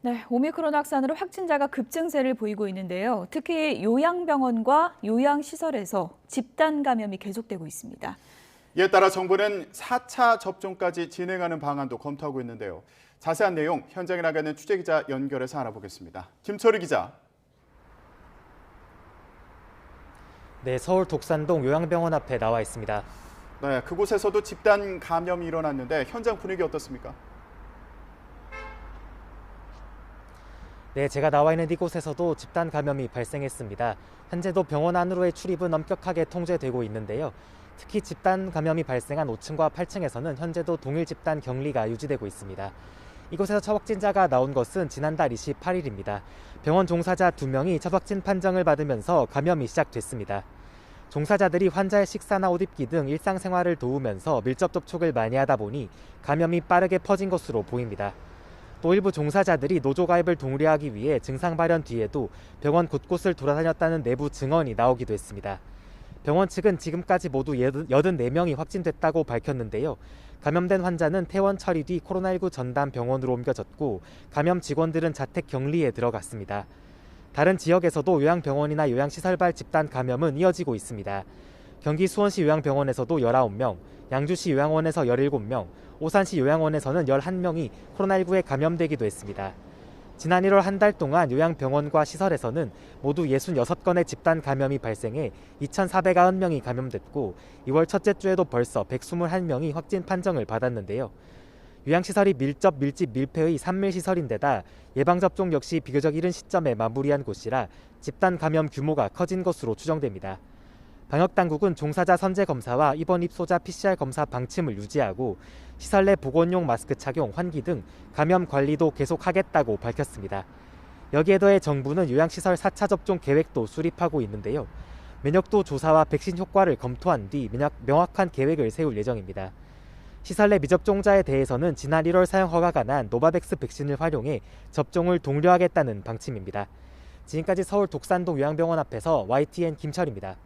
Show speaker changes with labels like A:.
A: 네, 오미크론 확산으로 확진자가 급증세를 보이고 있는데요. 특히 요양병원과 요양시설에서 집단 감염이 계속되고 있습니다.
B: 이에 따라 정부는 4차 접종까지 진행하는 방안도 검토하고 있는데요. 자세한 내용 현장에 나가는 취재기자 연결해서 알아보겠습니다. 김철희 기자.
C: 네, 서울 독산동 요양병원 앞에 나와 있습니다.
B: 네, 그곳에서도 집단 감염이 일어났는데 현장 분위기 어떻습니까?
C: 네, 제가 나와 있는 이곳에서도 집단 감염이 발생했습니다. 현재도 병원 안으로의 출입은 엄격하게 통제되고 있는데요. 특히 집단 감염이 발생한 5층과 8층에서는 현재도 동일 집단 격리가 유지되고 있습니다. 이곳에서 첫 확진자가 나온 것은 지난달 28일입니다. 병원 종사자 2명이 첫 확진 판정을 받으면서 감염이 시작됐습니다. 종사자들이 환자의 식사나 옷 입기 등 일상생활을 도우면서 밀접 접촉을 많이 하다 보니 감염이 빠르게 퍼진 것으로 보입니다. 또 일부 종사자들이 노조 가입을 독려하기 위해 증상 발현 뒤에도 병원 곳곳을 돌아다녔다는 내부 증언이 나오기도 했습니다. 병원 측은 지금까지 모두 84명이 확진됐다고 밝혔는데요. 감염된 환자는 퇴원 처리 뒤 코로나19 전담 병원으로 옮겨졌고 감염 직원들은 자택 격리에 들어갔습니다. 다른 지역에서도 요양병원이나 요양시설발 집단 감염은 이어지고 있습니다. 경기 수원시 요양병원에서도 19명, 양주시 요양원에서 17명, 오산시 요양원에서는 11명이 코로나19에 감염되기도 했습니다. 지난 1월 한 달 동안 요양병원과 시설에서는 모두 66건의 집단 감염이 발생해 2,490명이 감염됐고 2월 첫째 주에도 벌써 121명이 확진 판정을 받았는데요. 요양시설이 밀집 밀폐의 산밀시설인데다 예방접종 역시 비교적 이른 시점에 마무리한 곳이라 집단 감염 규모가 커진 것으로 추정됩니다. 방역당국은 종사자 선제 검사와 입원 입소자 PCR 검사 방침을 유지하고 시설 내 보건용 마스크 착용, 환기 등 감염 관리도 계속하겠다고 밝혔습니다. 여기에 더해 정부는 요양시설 4차 접종 계획도 수립하고 있는데요. 면역도 조사와 백신 효과를 검토한 뒤 명확한 계획을 세울 예정입니다. 시설 내 미접종자에 대해서는 지난 1월 사용 허가가 난 노바백스 백신을 활용해 접종을 독려하겠다는 방침입니다. 지금까지 서울 독산동 요양병원 앞에서 YTN 김철입니다.